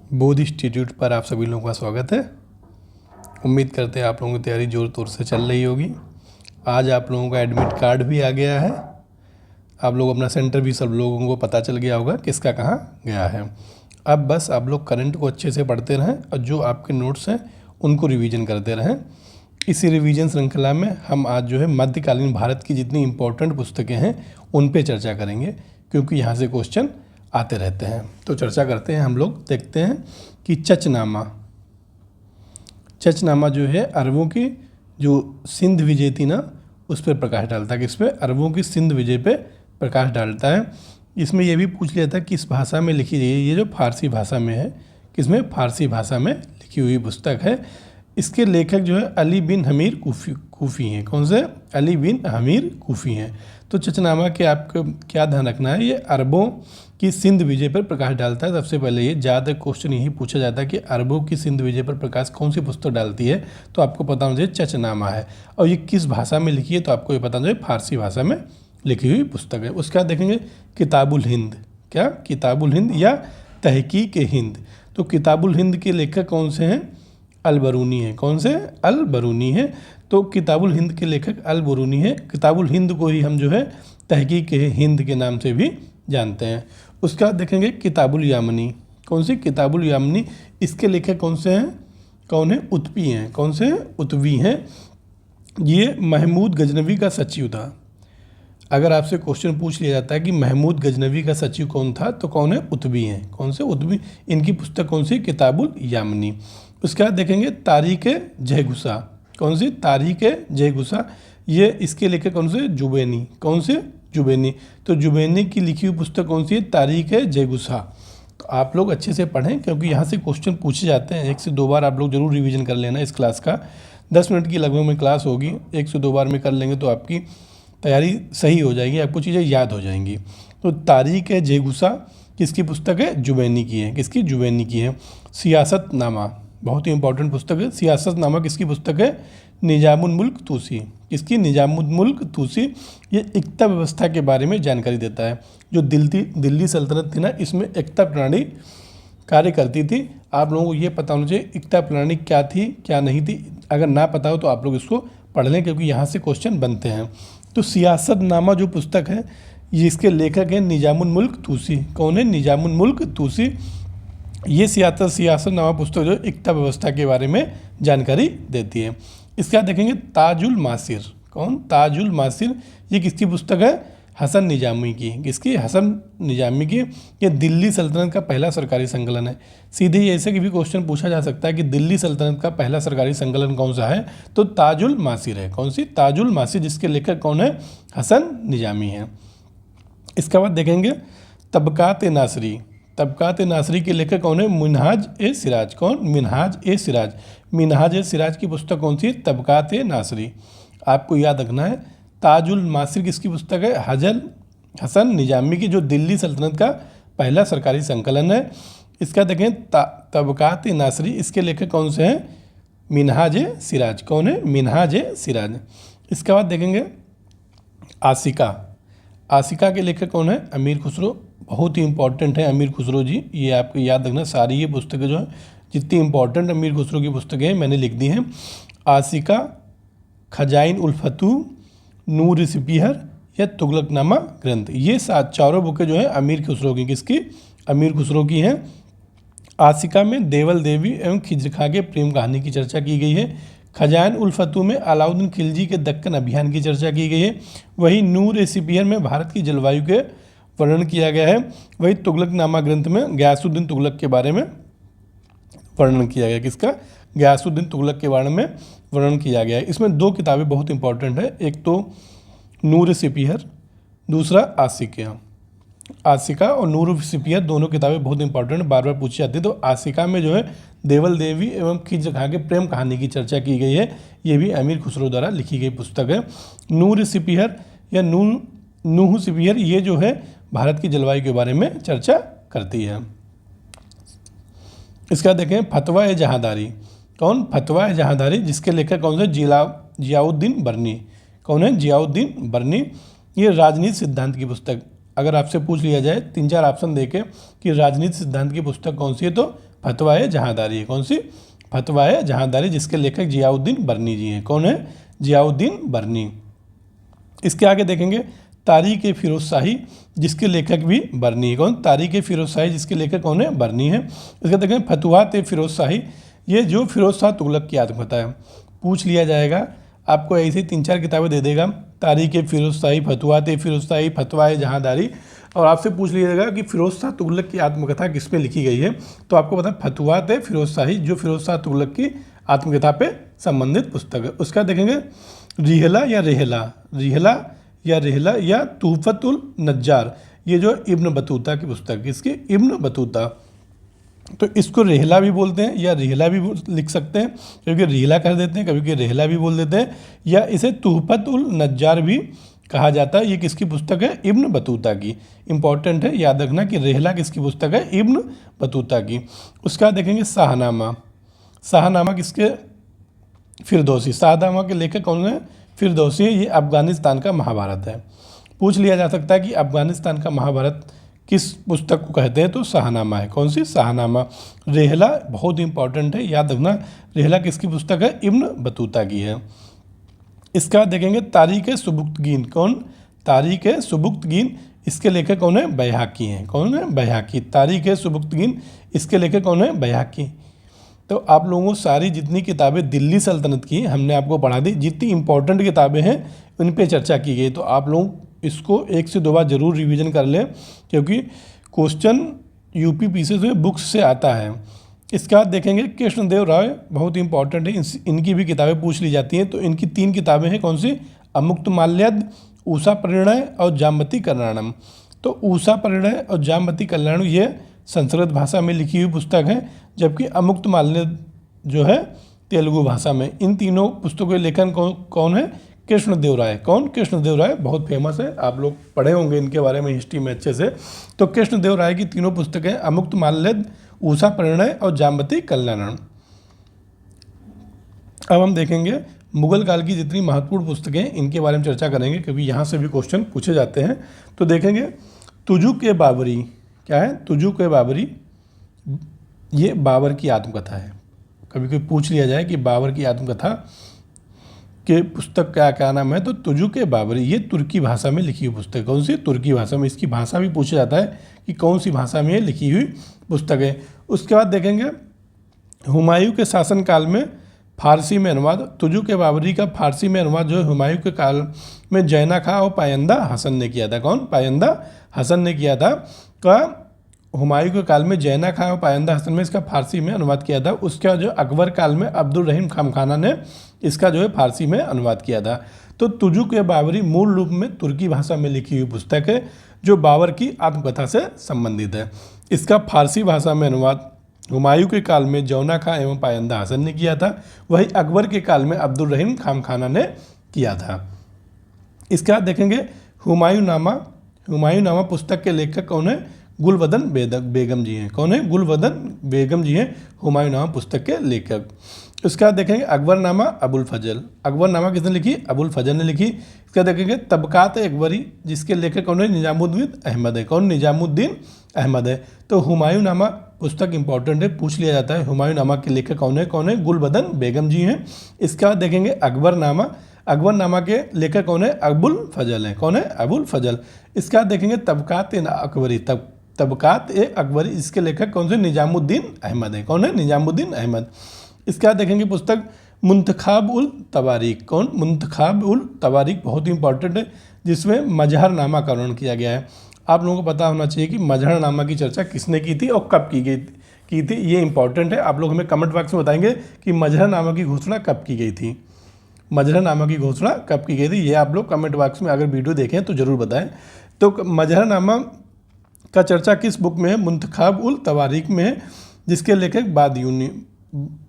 बोध इंस्टीट्यूट पर आप सभी लोगों का स्वागत है। उम्मीद करते हैं आप लोगों की तैयारी जोर तोर से चल रही होगी। आज आप लोगों का एडमिट कार्ड भी आ गया है। आप लोग अपना सेंटर भी सब लोगों को पता चल गया होगा किसका कहाँ गया है। अब बस आप लोग करंट को अच्छे से पढ़ते रहें और जो आपके नोट्स हैं उनको रिवीजन करते रहें। इसी रिवीजन श्रृंखला में हम आज जो है मध्यकालीन भारत की जितनी इम्पोर्टेंट पुस्तकें हैं उन पे चर्चा करेंगे, क्योंकि यहाँ से क्वेश्चन आते रहते हैं। तो चर्चा करते हैं। हम लोग देखते हैं कि चचनामा जो है अरबों की जो सिंध विजय थी ना, उस पर प्रकाश डालता है। किस पे? अरबों की सिंध विजय पे प्रकाश डालता है। इसमें यह भी पूछ लिया था किस भाषा में लिखी गई है। ये जो फारसी भाषा में है, किसमें? फारसी भाषा में लिखी हुई पुस्तक है। इसके लेखक जो है अली बिन हमीर कूफ़ी हैं। कौन से? अली बिन हमीर कूफ़ी हैं। तो चचनामा के आपको क्या ध्यान रखना है, ये अरबों की सिंध विजय पर प्रकाश डालता है। सबसे पहले ये ज़्यादा क्वेश्चन यही पूछा जाता है कि अरबों की सिंध विजय पर प्रकाश कौन सी पुस्तक डालती है, तो आपको पता होना चाहिए चचनामा है। और ये किस भाषा में लिखी है, तो आपको ये पता होना चाहिए फारसी भाषा में लिखी हुई पुस्तक है। उसके बाद देखेंगे किताबुल हिंद। क्या? किताबुल हिंद या तहकीक हिंद। तो किताबुल हिंद के लेखक कौन से हैं? अल बरूनी है। कौन से? अल बरूनी है। तो किताबुल हिंद के लेखक अल बरूनी है। किताबुल हिंद को ही हम जो है तहकीक हिंद के नाम से भी जानते हैं। उसका देखेंगे किताबुल यामनी। कौन सी? किताबुल यामनी। इसके लेखक कौन से हैं? कौन है? उत्वी हैं। कौन से? उत्वी हैं। ये महमूद गजनवी का सचिव था। अगर आपसे क्वेश्चन पूछ लिया जाता है कि महमूद गजनवी का सचिव कौन था, तो कौन है? उत्वी हैं। कौन से? उत्वी। इनकी पुस्तक कौन सी? किताबुल यामनी। उसके बाद देखेंगे तारीख जयगुसा। कौन सी? तारीख जयगुसा। ये इसके लेखक कौन से? जुबैनी। कौन से? जुबैनी। तो जुबैनी की लिखी हुई पुस्तक कौन सी है? तारीख जयगुसा। तो आप लोग अच्छे से पढ़ें, क्योंकि यहाँ से क्वेश्चन पूछे जाते हैं। 1 से 2 बार आप लोग जरूर रिवीजन कर लेना। इस क्लास का 10 मिनट की लगभग में क्लास होगी। 1 से 2 बार में कर लेंगे तो आपकी तैयारी सही हो जाएगी, आपको चीज़ें याद हो जाएंगी। तो तारीख जयगुसा किसकी पुस्तक है? जुबैनी की है। किसकी? जुबैनी की है। सियासतनामा बहुत ही इंपॉर्टेंट पुस्तक है। सियासतनामा किसकी पुस्तक है? निजामुल मुल्क तूसी। किसकी? निजामुल मुल्क तूसी। ये एकता व्यवस्था के बारे में जानकारी देता है। जो दिल्ली सल्तनत थी ना, इसमें एकता प्रणाली कार्य करती थी। आप लोगों को ये पता होना चाहिए एकता प्रणाली क्या थी क्या नहीं थी। अगर ना पता हो तो आप लोग इसको पढ़ लें, क्योंकि यहाँ से क्वेश्चन बनते हैं। तो सियासतनामा जो पुस्तक है, ये इसके लेखक हैं निजामुल मुल्क तूसी। कौन है? निजामुल मुल्क तूसी। ये सियासतनामा पुस्तक जो एकता व्यवस्था के बारे में जानकारी देती है। इसका देखेंगे ताजुल मासिर। कौन? ताजुल मासिर। ये किसकी पुस्तक है? हसन निजामी की। किसकी? हसन निजामी की। ये दिल्ली सल्तनत का पहला सरकारी संकलन है। सीधे ऐसे की भी क्वेश्चन पूछा जा सकता है कि दिल्ली सल्तनत का पहला सरकारी संकलन कौन सा है, तो ताजुल मासिर है। कौन सी? ताजुल मासिर, जिसके लेखक कौन है? हसन निजामी है। इसके बाद देखेंगे तबकात नासरी। तबकात नासरी के लेखक कौन है? मिनहाज ए सिराज। कौन? मिनहाज ए सिराज। मिनहाज ए सिराज की पुस्तक कौन सी है? तबकात नासरी। आपको याद रखना है ताजुल मासिर किसकी पुस्तक है? हसन निजामी की, जो दिल्ली सल्तनत का पहला सरकारी संकलन है। इसका देखें तबकात नासरी। इसके लेखक कौन से हैं? मिनहाज ए सिराज। कौन है? मिनहाज ए सिराज। इसके बाद देखेंगे आशिका। आशिका के लेखक कौन है? अमीर खुसरो। बहुत ही इंपॉर्टेंट है अमीर खुसरो जी, ये आपको याद रखना। सारी ये पुस्तकें जो है जितनी इंपॉर्टेंट अमीर खुसरो की पुस्तकें हैं मैंने लिख दी हैं। आशिका, खजाइन उल फतू, नूर सिपीहर या तुगलकनामा ग्रंथ। ये चारों बुकें जो है अमीर खुसरो की। किसकी? अमीर खुसरो की हैं। आशिका में देवल देवी एवं खिज्र खां के प्रेम कहानी की चर्चा की गई है। खजाइन उल फतू में अलाउद्दीन खिलजी के दक्कन अभियान की चर्चा की गई है। वही नूर सिपीहर में भारत की जलवायु के वर्णन किया गया है। वही तुगलकनामा ग्रंथ में गयासुद्दीन तुगलक के बारे में वर्णन किया गया। किसका? गयासुद्दीन तुगलक के बारे में वर्णन किया गया है। इसमें 2 किताबें बहुत इंपॉर्टेंट है। एक तो नूर सिपीहर, दूसरा आशिका। आशिका और नूर सिपीहर दोनों किताबें बहुत इंपॉर्टेंट, बार बार पूछी जाती है। तो आशिका में जो है देवल देवी एवं खिज्र खां के प्रेम कहानी की चर्चा की गई है। ये भी अमीर खुसरो द्वारा लिखी गई पुस्तक है। नूर सिपीहर या नूह सिपीहर, ये जो है भारत की जलवायु के बारे में चर्चा करती है। इसका देखें फतवा ए जहांदारी। कौन? फतवा ए जहांदारी, जिसके लेखक कौन से? जियाउद्दीन बरनी। कौन है? जियाउद्दीन बरनी। ये राजनीति सिद्धांत की पुस्तक। अगर आपसे पूछ लिया जाए 3-4 ऑप्शन देके कि राजनीति सिद्धांत की पुस्तक कौन सी है, तो फतवाए जहांदारी है। कौन सी? फतवाए जहांदारी, जिसके लेखक जियाउद्दीन बरनी जी हैं। कौन है? जियाउद्दीन बरनी। इसके आगे देखेंगे तारीख फिरोज शाही, जिसके लेखक भी बरनी है। कौन? तारीख फिरोज शाही, जिसके लेखक कौन है? बरनी है। इसके देखेंगे फतुहात फिरोज शाही, ये जो फिरोज शाह तुगलक की आत्मकथा है। पूछ लिया जाएगा, आपको ऐसे 3-4 किताबें दे देगा, तारीख फिरोज शाही, फतुहात फिरोज शाही, फतवाए जहांदारी, और आपसे पूछ लिया जाएगा कि फिरोज शाह तुगलक की आत्मकथा किस पे लिखी गई है, तो आपको पता है फतुहात फिरोज शाही, जो फिरोज शाह तुगलक की आत्मकथा पे संबंधित पुस्तक है। उसका देखेंगे रिहला या रेहला या तूफ़तुल नज्जार, ये जो इब्न बतूता की पुस्तक है, इसकी इब्न बतूता, तो इसको रेहला भी बोलते हैं या रिहला भी लिख सकते हैं, क्योंकि रिहला कह देते हैं, कभी रेहला भी बोल देते हैं, या इसे तूफ़तुल नज्जार भी कहा जाता है। ये किसकी पुस्तक है? इब्न बतूता की। इंपॉर्टेंट है, याद रखना कि रेहला किसकी पुस्तक है? इब्न बतूता की। उसका देखेंगे शाहनामा किसके? फिरदौसी। शाहनामा के लेखक कौन है? फिरदौसी। ये अफ़गानिस्तान का महाभारत है। पूछ लिया जा सकता है कि अफ़गानिस्तान का महाभारत किस पुस्तक को कहते हैं, तो शाहनामा है। कौन सी? शाहनामा। रेहला बहुत इंपॉर्टेंट है, याद रखना, रेहला किसकी पुस्तक है? इब्न बतूता की है। इसका देखेंगे तारीख सुबुक्तगीन। कौन? तारीख सुबुक्तगीन, इसके लेखक कौन है? बैहाकी हैं। कौन है? बैहाकी। तारीख सुबुक्तगीन, इसके लेखक कौन है? बैहाकी। तो आप लोगों को सारी जितनी किताबें दिल्ली सल्तनत की हमने आपको पढ़ा दी, जितनी इंपॉर्टेंट किताबें हैं उन पे चर्चा की गई, तो आप लोग इसको 1 से 2 बार जरूर रिवीजन कर लें, क्योंकि क्वेश्चन यूपी पीसी से बुक्स से आता है। इसके बाद देखेंगे कृष्णदेव राय, बहुत इंपॉर्टेंट है, इनकी भी किताबें पूछ ली जाती हैं। तो इनकी 3 किताबें हैं। कौन सी? अमुक्त माल्यद, उषा परिणय और जामवती कल्याणम। तो उषा परिणय और जामवती कल्याणम ये संस्कृत भाषा में लिखी हुई पुस्तक है, जबकि अमुक्त माल्यद जो है तेलुगु भाषा में। इन तीनों पुस्तकों के लेखन कौन है? कृष्णदेव राय। कौन? कृष्णदेव राय, बहुत फेमस है, आप लोग पढ़े होंगे इनके बारे में हिस्ट्री में अच्छे से। तो कृष्णदेव राय की तीनों पुस्तकें अमुक्त माल्यद, उषा परिणय और जामवती कल्याणम। अब हम देखेंगे मुगल काल की जितनी महत्वपूर्ण पुस्तकें, इनके बारे में चर्चा करेंगे, क्योंकि यहाँ से भी क्वेश्चन पूछे जाते हैं। तो देखेंगे तुजुक बाबरी, क्या है? तुजुक बाबरी, ये बाबर की आत्मकथा है। कभी कोई पूछ लिया जाए कि बाबर की आत्मकथा के पुस्तक का क्या नाम है, तो तुजुक बाबरी, ये तुर्की भाषा में लिखी हुई पुस्तक। कौन सी? तुर्की भाषा में। इसकी भाषा भी पूछा जाता है कि कौन सी भाषा में लिखी हुई पुस्तक है। उसके बाद देखेंगे हुमायूं के शासनकाल में फारसी में अनुवाद। तुजुक बाबरी का फारसी में अनुवाद जो है हुमायूं के काल में जैना खां और पायंदा हसन ने किया था। कौन? पायंदा हसन ने किया था। का हुमायूं के काल में जैना खां और पायंदा हसन में इसका फारसी में अनुवाद किया था। उसका जो अकबर काल में अब्दुल रहीम खामखाना ने इसका जो है फारसी में अनुवाद किया था। तो तुजुक बाबरी मूल रूप में तुर्की भाषा में लिखी हुई पुस्तक है, जो बाबर की आत्मकथा से संबंधित है। इसका फारसी भाषा में अनुवाद हुमायूं के काल में जौना खां एवं पायंदा हसन ने किया था, वही अकबर के काल में अब्दुल रहीम खामखाना ने किया था। इसके बाद देखेंगे हुमायूंनामा पुस्तक के लेखक कौन है? गुलबदन बेगम जी हैं। कौन है? गुलबदन बेगम जी हैं हुमायूंनामा पुस्तक के लेखक। इसका देखेंगे अकबरनामा अबुल फजल। अकबरनामा किसने लिखी? अबुल फजल ने लिखी। इसका देखेंगे तबकात अकबरी, जिसके लेखक कौन है? निजामुद्दीन अहमद है। कौन? निजामुद्दीन अहमद है। तो हुमायूंनामा पुस्तक इंपॉर्टेंट है, पूछ लिया जाता है हुमायूंनामा के लेखक कौन है? कौन है? गुलबदन बेगम जी हैं। इसका देखेंगे अकबरनामा। अकबरनामा के लेखक कौन है? अबुल फजल है। कौन है? अबुल फजल। इसका देखेंगे तबकात अकबरी, तबकात अकबरी, इसके लेखक कौन से? निजामुद्दीन अहमद है। कौन है? निजामुद्दीन अहमद। इसका देखेंगे पुस्तक मुंतखाब उल तवारीख। कौन? मुंतखाब उल तवारीख, बहुत इंपॉर्टेंट है, जिसमें मजहरनामा का वर्णन किया गया है। आप लोगों को पता होना चाहिए कि मजहरनामा की चर्चा किसने की थी और कब की थी, ये इंपॉर्टेंट है। आप लोग हमें कमेंट बॉक्स में बताएंगे कि मजहरनामा की घोषणा कब की गई थी। मजहरनामा की घोषणा कब की गई थी, ये आप लोग कमेंट बॉक्स में अगर वीडियो देखें तो ज़रूर बताएं। तो मजहरनामा का चर्चा किस बुक में है? मुंतखाब उल तवारीख में है, जिसके लेखक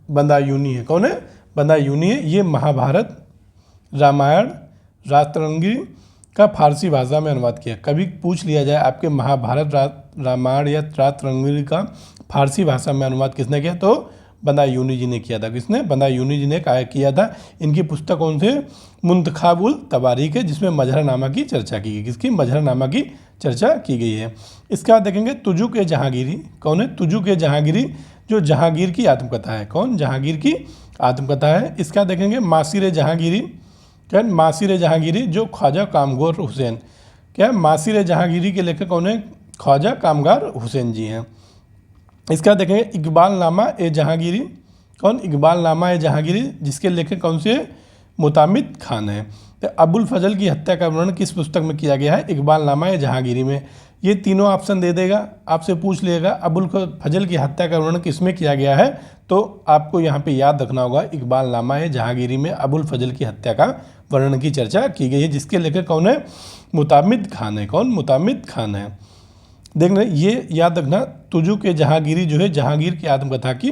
बदायूनी है। कौन है? बदायूनी है। ये महाभारत, रामायण, रातरंगी का फारसी भाषा में अनुवाद किया। कभी पूछ लिया जाए आपके महाभारत, रामायण या रातरंगी का फारसी भाषा में अनुवाद किसने किया, तो बदायूनी जी ने किया था। किसने? बदायूनी जी ने किया था। इनकी पुस्तक कौन से? मुंतखाबुल तवारीख है, जिसमें मजहरनामा की चर्चा की गई। किसकी? मजहरनामा की चर्चा की गई है। इसके बाद देखेंगे तुजुक ए जहांगीरी। कौन है? तुजुक ए जहांगीरी, जो जहांगीर की आत्मकथा है। कौन? जहांगीर की आत्मकथा है। इसका देखेंगे मासिर जहांगीरी। क्या? मासिर जहांगीरी, जो ख्वाजा कामगार हुसैन। क्या? मासिर जहांगीरी के लेखक कौन है? ख्वाजा कामगार हुसैन जी हैं। इसका देखेंगे इकबाल नामा ए जहांगीरी। कौन? इकबाल नामा ए जहांगीरी, जिसके लेखक कौन से? मुतामिद खान है। तो अबुल फजल की हत्या का वर्णन किस पुस्तक में किया गया है? इकबाल नामा ए जहांगीरी में। ये तीनों ऑप्शन दे देगा, आपसे पूछ लेगा अबुल फजल की हत्या का वर्णन किस में किया गया है, तो आपको यहाँ पे याद रखना होगा इकबाल नामा ए जहांगीरी में अबुल फजल की हत्या का वर्णन की चर्चा की गई है, जिसके लेखक कौन है? मुतामिद खान है। कौन? मुतामिद खान है। देखना, ये याद रखना, तुजुक ए जहांगीरी जो है जहांगीर की आत्मकथा की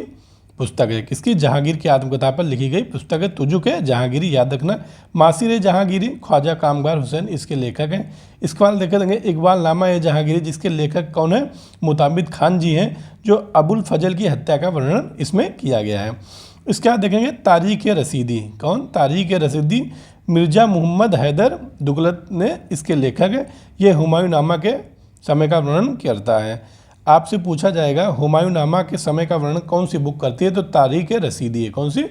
पुस्तक है। किसकी? जहांगीर की आत्मकथा पर लिखी गई पुस्तक है तुजुक ए जहांगीरी, याद रखना। मासिर ए जहांगीरी ख्वाजा कामगार हुसैन इसके लेखक हैं। इसके बाद देखे देंगे इकबाल नामा ए जहांगीरी, जिसके लेखक कौन है? मुतामिद खान जी हैं, जो अबुल फजल की हत्या का वर्णन इसमें किया गया है। इसके बाद देखेंगे तारीख रसीदी। कौन? तारीख रसीदी, मिर्ज़ा मोहम्मद हैदर दुगलत ने इसके लेखक है। ये हुमायूं नामा के समय का वर्णन करता है। आपसे पूछा जाएगा हुमायूं नामा के समय का वर्णन कौन सी बुक करती है, तो तारीख रसीदी है। कौन सी?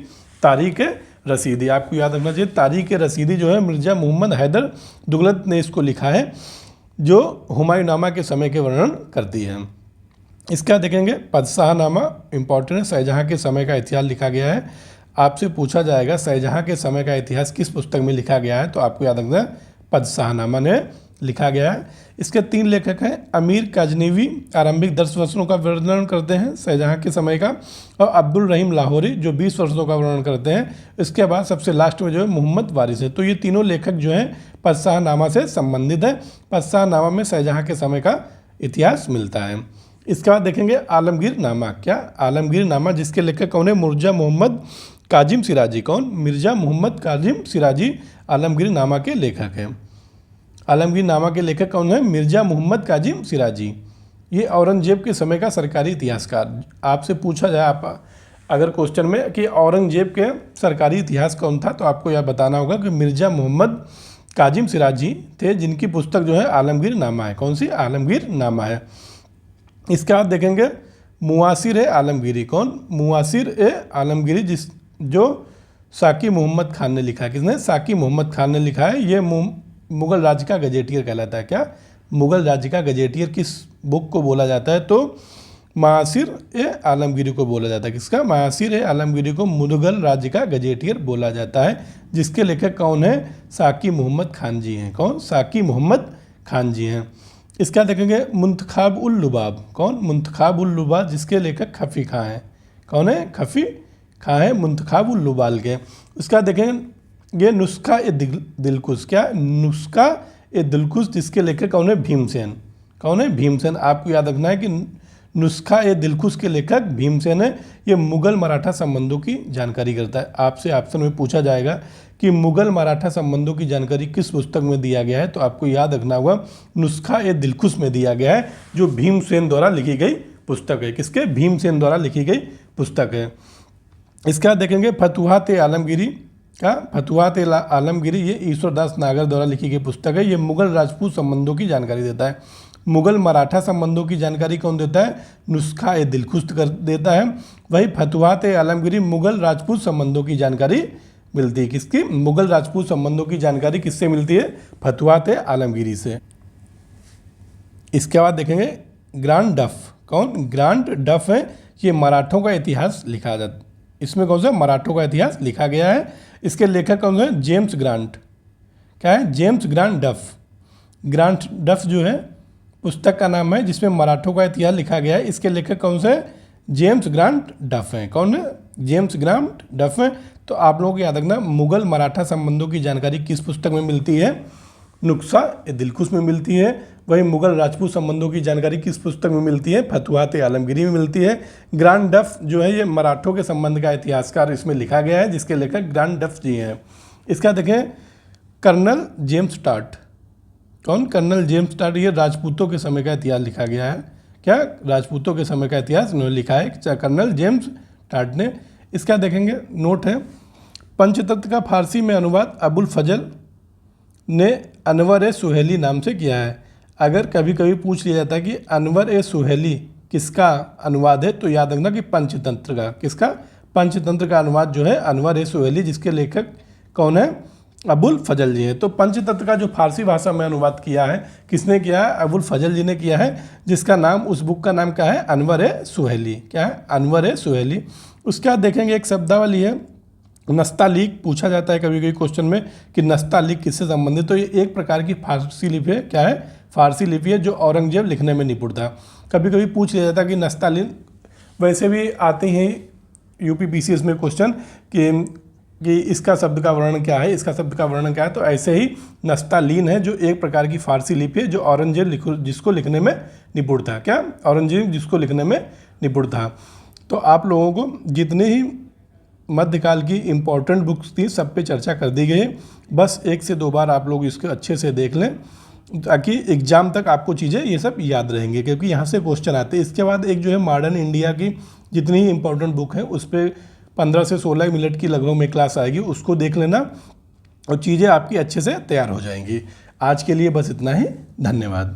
तारीख रसीदी। आपको याद रखना चाहिए, तारीख रसीदी जो है मिर्ज़ा मोहम्मद हैदर दुगलत ने इसको लिखा है, जो हुमायूं नामा के समय के वर्णन करती है। इसका देखेंगे पदशाहनामा, इंपॉर्टेंट है, शाहजहाँ के समय का इतिहास लिखा गया है। आपसे पूछा जाएगा शाहजहाँ के समय का इतिहास किस पुस्तक में लिखा गया है, तो आपको याद रखना पदशाहनामा ने लिखा गया है। इसके 3 लेखक हैं। अमीर काजनीवी आरंभिक 10 वर्षों का वर्णन करते हैं शाहजहाँ के समय का, और अब्दुल रहीम लाहौरी जो 20 वर्षों का वर्णन करते हैं। इसके बाद सबसे लास्ट में जो है मोहम्मद वारिस है। तो ये तीनों लेखक जो हैं पदशाहनामा से संबंधित है। पदशाहनामा में शाहजहाँ के समय का इतिहास मिलता है। इसके बाद देखेंगे आलमगीर नामा। क्या? आलमगीर नामा, जिसके लेखक कौन है? मिर्ज़ा मोहम्मद काजिम सिराजी। कौन? मिर्ज़ा मोहम्मद काजिम सिराजी आलमगीर नामा के लेखक हैं। आलमगीर नामा के लेखक कौन है? मिर्ज़ा मोहम्मद काजिम सिराजी। ये औरंगजेब के समय का सरकारी इतिहासकार। आपसे पूछा जाए आप अगर क्वेश्चन में कि औरंगजेब के सरकारी इतिहास कौन था, तो आपको यह बताना होगा कि मिर्ज़ा मोहम्मद काजिम सिराजी थे, जिनकी पुस्तक जो है आलमगीर नामा है। कौन सी? आलमगीर नामा है। इसके बाद देखेंगे मुआसिर ए आलमगीरी। कौन? मुआसिर ए आलमगीरी, जो साकी मोहम्मद खान ने लिखा है। किसने? साकी मोहम्मद खान ने लिखा है। ये मुगल राज्य का गजेटियर कहलाता है। क्या? मुगल राज्य का गजेटियर किस बुक को बोला जाता है, तो मासिर ए आलमगीरी को बोला जाता है। किसका? मासिर ए आलमगीरी को मुगल राज्य का गजेटियर बोला जाता है, जिसके लेखक कौन है? साकी मोहम्मद खान जी हैं। कौन? साकी मोहम्मद खान जी हैं। इसका देखेंगे मुंतखाब उल लुबाब। कौन? मुंतखाब उल लुबाब, जिसके लेखक खफ़ी खां हैं। कौन है? खफ़ी खां है मुंतखाब उल लुबाल के। उसका देखेंगे ये नुस्खा ए दिलकुश। क्या? नुस्खा ए दिलकुश, जिसके लेखक कौन है? भीमसेन। कौन है? भीमसेन। आपको याद रखना है कि नुस्खा ए दिलकुश के लेखक भीमसेन है। ये मुगल मराठा संबंधों की जानकारी करता है। आपसे ऑप्शन में पूछा जाएगा कि मुगल मराठा संबंधों की जानकारी किस पुस्तक में दिया गया है, तो आपको याद रखना होगा नुस्खा ए दिलकुश में दिया गया है, जो भीमसेन द्वारा लिखी गई पुस्तक है। किसके? भीमसेन द्वारा लिखी गई पुस्तक है। इसके बाद देखेंगे फतुहात ए आलमगीरी। क्या? फतुहात ए आलमगीरी, ये ईश्वरदास नागर द्वारा लिखी गई पुस्तक है। ये मुगल राजपूत संबंधों की जानकारी देता है। मुगल मराठा संबंधों की जानकारी कौन देता है? नुस्खा ए दिलकुश कर देता है। वही फतुहात ए आलमगीरी मुगल राजपूत संबंधों की जानकारी मिलती है। किसकी? मुगल राजपूत संबंधों की जानकारी किससे मिलती है? फतुहात ए आलमगीरी से। इसके बाद देखेंगे ग्रांड डफ। कौन? ग्रांड डफ है, ये मराठों का इतिहास लिखा जाता है। इसमें कौन सा? मराठों का इतिहास लिखा गया है। इसके लेखक कौन है? James grant. क्या है? जेम्स ग्रांट डफ। ग्रांट डफ जो है पुस्तक का नाम है, जिसमें मराठों का इतिहास लिखा गया है। इसके लेखक कौन से? जेम्स ग्रांट डफ हैं। कौन है? जेम्स ग्रांट डफ हैं। तो आप लोगों को याद रखना, मुगल मराठा संबंधों की जानकारी किस पुस्तक में मिलती है? नुस्खा ए दिलकुश में मिलती है। वही मुगल राजपूत संबंधों की जानकारी किस पुस्तक में मिलती है? फतुहात ए आलमगीरी में मिलती है। ग्रांड डफ जो है ये मराठों के संबंध का इतिहासकार इसमें लिखा गया है, जिसके लेखक ग्रांड डफ जी हैं। इसका देखें कर्नल जेम्स टाट। कौन? कर्नल जेम्स टाट, ये राजपूतों के समय का इतिहास लिखा गया है। क्या? राजपूतों के समय का इतिहास इन्होंने लिखा है, कर्नल जेम्स स्टार्ट ने। इसका देखेंगे नोट है, पंचतंत्र का फारसी में अनुवाद अबुल फजल ने अनवर ए सुहेली नाम से किया है। अगर कभी कभी पूछ लिया जाता है कि अनवर ए सुहेली किसका अनुवाद है, तो याद रखना कि पंचतंत्र का। किसका? पंचतंत्र का अनुवाद जो है अनवर ए सुहेली, जिसके लेखक कौन है? अबुल फजल जी है। तो पंचतंत्र का जो फारसी भाषा में अनुवाद किया है, किसने किया है? अबुल फजल जी ने किया है, जिसका नाम, उस बुक का नाम क्या है? अनवर ए सुहेली। क्या है? अनवर ए सुहेली। उसके बाद देखेंगे एक शब्दावली है, नस्तालीक। पूछा जाता है कभी कभी क्वेश्चन में कि नस्तालीक किससे संबंधित, तो ये एक प्रकार की फारसी लिपि है। क्या है? फारसी लिपि है, जो औरंगजेब लिखने में निपुण था। कभी कभी पूछ लिया जाता है कि नस्तालीन, वैसे भी आते हैं यूपीपीसीएस में क्वेश्चन कि इसका शब्द का वर्णन क्या है, इसका शब्द का वर्णन क्या है। तो ऐसे ही नस्तालीन है, जो एक प्रकार की फारसी लिपि है, जो औरंगजेब जिसको लिखने में निपुण था। क्या? औरंगजेब जिसको लिखने में निपुण था। तो आप लोगों को जितने ही मध्यकाल की इम्पोर्टेंट बुक्स थी, सब पे चर्चा कर दी गई। बस 1 से 2 बार आप लोग इसको अच्छे से देख लें, ताकि एग्जाम तक आपको चीज़ें ये सब याद रहेंगे, क्योंकि यहाँ से क्वेश्चन आते हैं। इसके बाद एक जो है मॉडर्न इंडिया की जितनी ही इंपॉर्टेंट बुक है, उस पर 15 से 16 मिनट की लगभग में क्लास आएगी, उसको देख लेना और चीज़ें आपकी अच्छे से तैयार हो जाएंगी। आज के लिए बस इतना ही। धन्यवाद।